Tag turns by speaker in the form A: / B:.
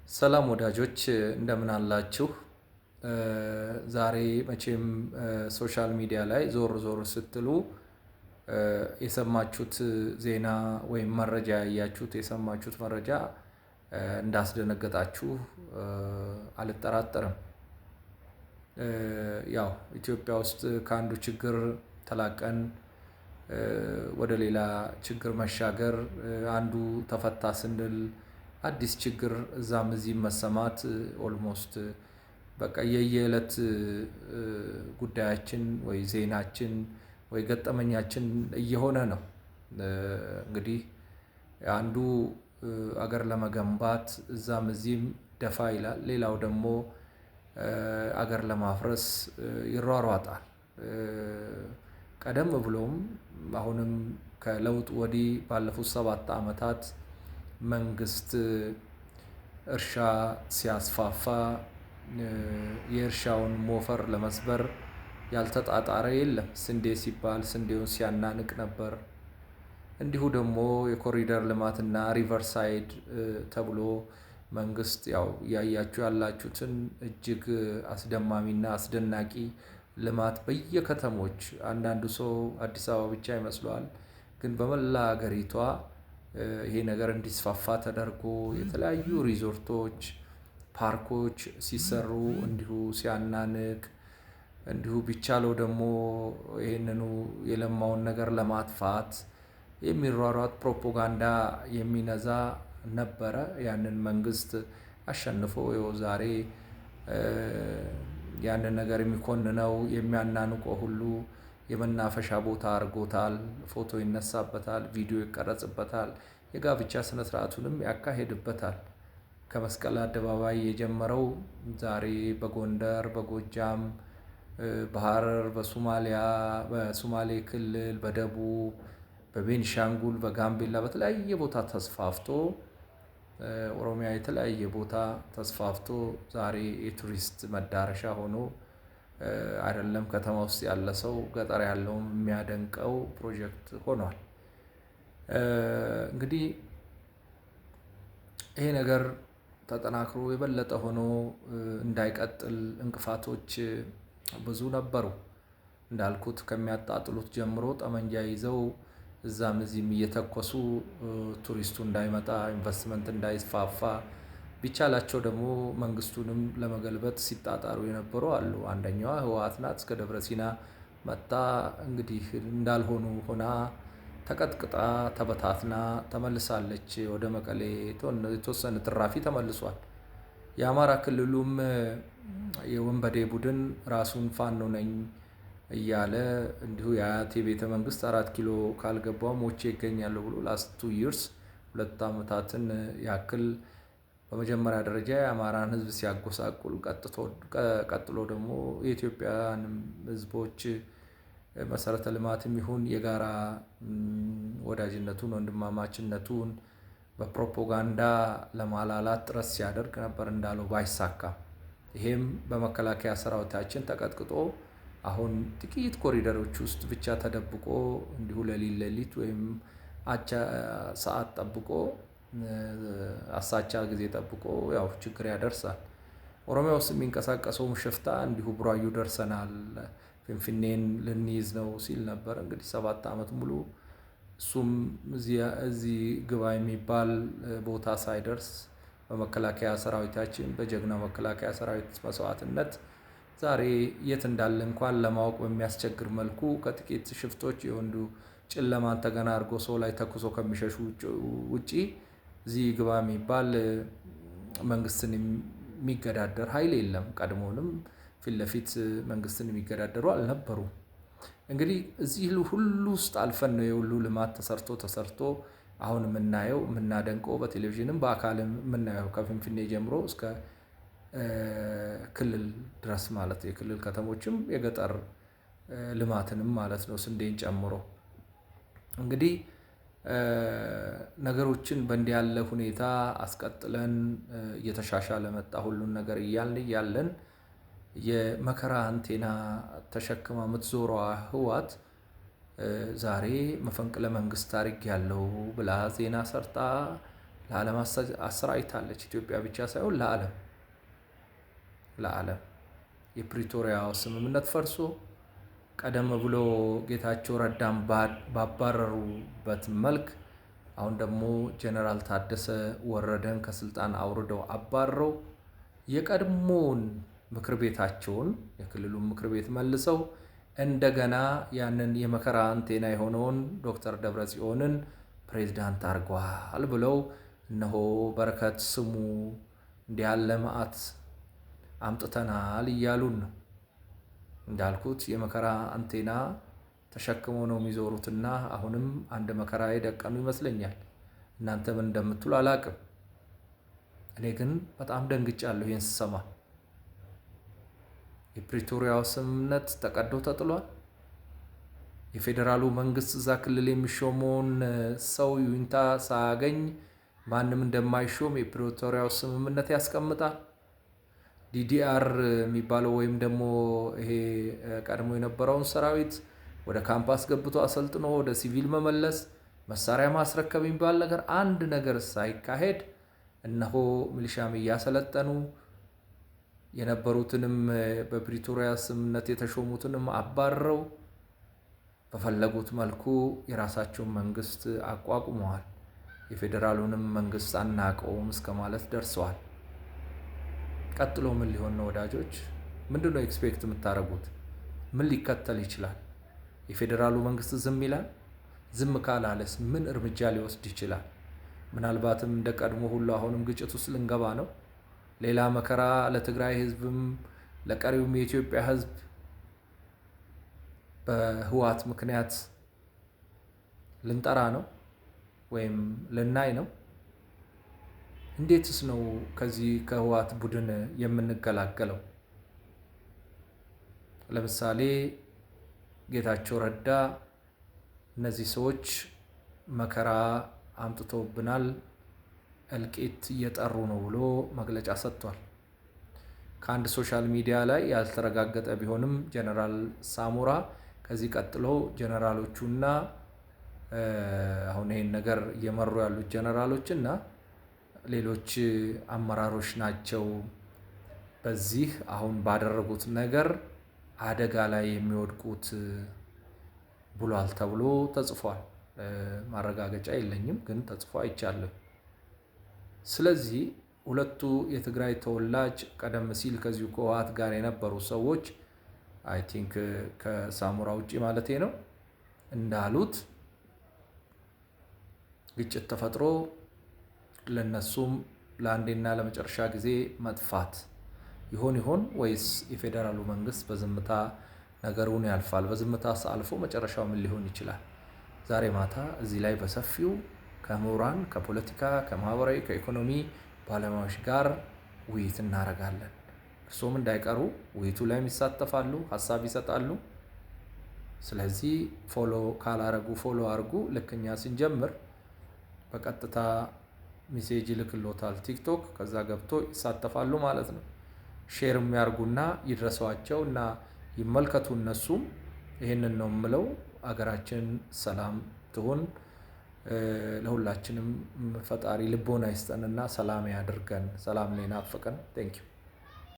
A: ሰላም ወዳጆች እንደምን አላችሁ? ዛሬ መቼም ሶሻል ሚዲያ ላይ ዞር ዞር ስትሉ የሰማችሁት ዜና ወይም መረጃ ያያችሁት የሰማችሁት መረጃ እንዳስደነገጣችሁ አልጠራጠርም። ያው ኢትዮጵያ ውስጥ ከአንዱ ችግር ተላቀን ወደ ሌላ ችግር መሻገር አንዱ ተፈታ ስንል አዲስ ችግር እዛም እዚህም መሰማት ኦልሞስት በቃ የየዕለት ጉዳያችን ወይ ዜናችን ወይ ገጠመኛችን እየሆነ ነው። እንግዲህ አንዱ አገር ለመገንባት እዛም እዚህም ደፋ ይላል፣ ሌላው ደግሞ አገር ለማፍረስ ይሯሯጣል። ቀደም ብሎም አሁንም ከለውጥ ወዲህ ባለፉት 7 ዓመታት መንግስት እርሻ ሲያስፋፋ የእርሻውን ሞፈር ለመስበር ያልተጣጣረ የለም። ስንዴ ሲባል ስንዴውን ሲያናንቅ ነበር። እንዲሁ ደግሞ የኮሪደር ልማትና ሪቨርሳይድ ተብሎ መንግስት ያው እያያችሁ ያላችሁትን እጅግ አስደማሚና አስደናቂ ልማት በየከተሞች አንዳንዱ ሰው አዲስ አበባ ብቻ ይመስለዋል፣ ግን በመላ ሀገሪቷ ይሄ ነገር እንዲስፋፋ ተደርጎ የተለያዩ ሪዞርቶች፣ ፓርኮች ሲሰሩ እንዲሁ ሲያናንቅ እንዲሁ ቢቻለው ደግሞ ይህንኑ የለማውን ነገር ለማጥፋት የሚሯሯጥ ፕሮፓጋንዳ የሚነዛ ነበረ። ያንን መንግስት አሸንፎ ይኸው ዛሬ ያንን ነገር የሚኮንነው የሚያናንቀው ሁሉ የመናፈሻ ቦታ አድርጎታል። ፎቶ ይነሳበታል፣ ቪዲዮ ይቀረጽበታል፣ የጋብቻ ስነ ስርዓቱንም ያካሄድበታል። ከመስቀል አደባባይ የጀመረው ዛሬ በጎንደር፣ በጎጃም፣ በሐረር፣ በሶማሌ ክልል፣ በደቡብ፣ በቤንሻንጉል፣ በጋምቤላ በተለያየ ቦታ ተስፋፍቶ ኦሮሚያ የተለያየ ቦታ ተስፋፍቶ ዛሬ የቱሪስት መዳረሻ ሆኖ አይደለም ከተማ ውስጥ ያለ ሰው ገጠር ያለውም የሚያደንቀው ፕሮጀክት ሆኗል። እንግዲህ ይሄ ነገር ተጠናክሮ የበለጠ ሆኖ እንዳይቀጥል እንቅፋቶች ብዙ ነበሩ። እንዳልኩት ከሚያጣጥሉት ጀምሮ ጠመንጃ ይዘው እዛም እዚህም እየተኮሱ ቱሪስቱ እንዳይመጣ፣ ኢንቨስትመንት እንዳይስፋፋ ቢቻላቸው ደግሞ መንግስቱንም ለመገልበጥ ሲጣጣሩ የነበሩ አሉ። አንደኛዋ ህወሓት ናት። እስከ ደብረ ሲና መጣ እንግዲህ እንዳልሆኑ ሆና ተቀጥቅጣ ተበታትና ተመልሳለች። ወደ መቀሌ የተወሰነ ትራፊ ተመልሷል። የአማራ ክልሉም የወንበዴ ቡድን ራሱን ፋኖ ነኝ እያለ እንዲሁ የአያቴ ቤተ መንግስት 4 ኪሎ ካልገባው ሞቼ ይገኛሉ ብሎ ላስት 2 ይርስ 2 ዓመታትን ያክል በመጀመሪያ ደረጃ የአማራን ህዝብ ሲያጎሳቁል ቀጥሎ ደግሞ የኢትዮጵያን ህዝቦች መሰረተ ልማትም ይሁን የጋራ ወዳጅነቱን ወንድማማችነቱን በፕሮፓጋንዳ ለማላላት ጥረት ሲያደርግ ነበር። እንዳለው ባይሳካም ይሄም በመከላከያ ሰራዊታችን ተቀጥቅጦ አሁን ጥቂት ኮሪደሮች ውስጥ ብቻ ተደብቆ እንዲሁ ሌሊት ወይም አቻ ሰዓት ጠብቆ አሳቻ ጊዜ ጠብቆ ያው ችግር ያደርሳል። ኦሮሚያ ውስጥ የሚንቀሳቀሰውም ሽፍታ እንዲሁ ቡራዩ ደርሰናል፣ ፊንፊኔን ልንይዝ ነው ሲል ነበር። እንግዲህ 7 ዓመት ሙሉ እሱም እዚህ ግባ የሚባል ቦታ ሳይደርስ በመከላከያ ሰራዊታችን በጀግናው መከላከያ ሰራዊት መስዋዕትነት ዛሬ የት እንዳለ እንኳን ለማወቅ በሚያስቸግር መልኩ ከጥቂት ሽፍቶች የወንዱ ጨለማን ተገና አድርጎ ሰው ላይ ተኩሶ ከሚሸሹ ውጪ እዚህ ግባ የሚባል መንግስትን የሚገዳደር ኃይል የለም። ቀድሞንም ፊት ለፊት መንግስትን የሚገዳደሩ አልነበሩም። እንግዲህ እዚህ ሁሉ ውስጥ አልፈን ነው የሁሉ ልማት ተሰርቶ አሁን የምናየው የምናደንቀው በቴሌቪዥንም በአካልም የምናየው ከፊንፊኔ ጀምሮ እስከ ክልል ድረስ ማለት የክልል ከተሞችም የገጠር ልማትንም ማለት ነው ስንዴን ጨምሮ። እንግዲህ ነገሮችን በእንዲህ ያለ ሁኔታ አስቀጥለን እየተሻሻለ መጣ ሁሉን ነገር እያለን የመከራ አንቴና ተሸክማ የምትዞረዋ ህወሓት ዛሬ መፈንቅለ መንግስት አድርጌያለሁ ብላ ዜና ሰርታ ለዓለም አሰራጭታለች። ኢትዮጵያ ብቻ ሳይሆን ለዓለም የፕሪቶሪያው ስምምነት ፈርሶ ቀደም ብሎ ጌታቸው ረዳን ባባረሩበት መልክ አሁን ደግሞ ጀነራል ታደሰ ወረደን ከስልጣን አውርደው አባረው የቀድሞውን ምክር ቤታቸውን የክልሉን ምክር ቤት መልሰው እንደገና ያንን የመከራ አንቴና የሆነውን ዶክተር ደብረጽዮንን ፕሬዝዳንት አድርገዋል ብለው እነሆ በረከት ስሙ እንዲህ ያለ መዓት አምጥተናል እያሉን ነው። እንዳልኩት የመከራ አንቴና ተሸክመው ነው የሚዞሩትና አሁንም አንድ መከራ የደቀኑ ይመስለኛል። እናንተ ምን እንደምትሉ አላቅም። እኔ ግን በጣም ደንግጫለሁ ይህን ስሰማ። የፕሪቶሪያው ስምምነት ተቀዶ ተጥሏል። የፌዴራሉ መንግስት እዛ ክልል የሚሾመውን ሰው ይሁንታ ሳያገኝ ማንም እንደማይሾም የፕሪቶሪያው ስምምነት ያስቀምጣል። ዲዲአር የሚባለው ወይም ደግሞ ይሄ ቀድሞ የነበረውን ሰራዊት ወደ ካምፓስ ገብቶ አሰልጥኖ ወደ ሲቪል መመለስ፣ መሳሪያ ማስረከብ የሚባል ነገር አንድ ነገር ሳይካሄድ እነሆ ሚሊሻም እያሰለጠኑ የነበሩትንም በፕሪቶሪያ ስምምነት የተሾሙትንም አባረው በፈለጉት መልኩ የራሳቸውን መንግስት አቋቁመዋል። የፌዴራሉንም መንግስት አናቀውም እስከ ማለት ደርሰዋል። ቀጥሎ ምን ሊሆን ነው ወዳጆች? ምንድነው ኤክስፔክት የምታደርጉት? ምን ሊከተል ይችላል? የፌዴራሉ መንግስት ዝም ይላል? ዝም ካላለስ ምን እርምጃ ሊወስድ ይችላል? ምናልባትም እንደ ቀድሞ ሁሉ አሁንም ግጭት ውስጥ ልንገባ ነው። ሌላ መከራ ለትግራይ ህዝብም ለቀሪውም የኢትዮጵያ ህዝብ በህወሓት ምክንያት ልንጠራ ነው ወይም ልናይ ነው። እንዴትስ ነው ከዚህ ከህወሓት ቡድን የምንገላገለው? ለምሳሌ ጌታቸው ረዳ እነዚህ ሰዎች መከራ አምጥተውብናል፣ እልቂት እየጠሩ ነው ብሎ መግለጫ ሰጥቷል። ከአንድ ሶሻል ሚዲያ ላይ ያልተረጋገጠ ቢሆንም ጀነራል ሳሞራ ከዚህ ቀጥሎ ጀነራሎቹና አሁን ይሄን ነገር እየመሩ ያሉት ጀነራሎችና ሌሎች አመራሮች ናቸው በዚህ አሁን ባደረጉት ነገር አደጋ ላይ የሚወድቁት ብሏል ተብሎ ተጽፏል። ማረጋገጫ የለኝም ግን ተጽፎ አይቻለሁ። ስለዚህ ሁለቱ የትግራይ ተወላጅ ቀደም ሲል ከዚሁ ከህወሓት ጋር የነበሩ ሰዎች አይ ቲንክ ከሳሞራ ውጪ ማለቴ ነው እንዳሉት ግጭት ተፈጥሮ ለነሱም ለአንዴና ለመጨረሻ ጊዜ መጥፋት ይሆን ወይስ የፌዴራሉ መንግስት በዝምታ ነገሩን ያልፋል? በዝምታ አልፎ መጨረሻው ምን ሊሆን ይችላል? ዛሬ ማታ እዚህ ላይ በሰፊው ከምሁራን፣ ከፖለቲካ፣ ከማህበራዊ፣ ከኢኮኖሚ ባለሙያዎች ጋር ውይይት እናደርጋለን። እርሶም እንዳይቀሩ ውይይቱ ላይ ይሳተፋሉ፣ ሀሳብ ይሰጣሉ። ስለዚህ ፎሎ ካላረጉ ፎሎ አርጉ። ልክኛ ስንጀምር በቀጥታ ሜሴጅ ይልክሎታል ቲክቶክ፣ ከዛ ገብቶ ይሳተፋሉ ማለት ነው። ሼር የሚያርጉና ይድረሷቸው እና ይመልከቱ። እነሱም ይህንን ነው የምለው። አገራችን ሰላም ትሁን። ለሁላችንም ፈጣሪ ልቦና ይስጠንና ሰላም ያድርገን። ሰላም ነው ናፈቀን። ቴንኪው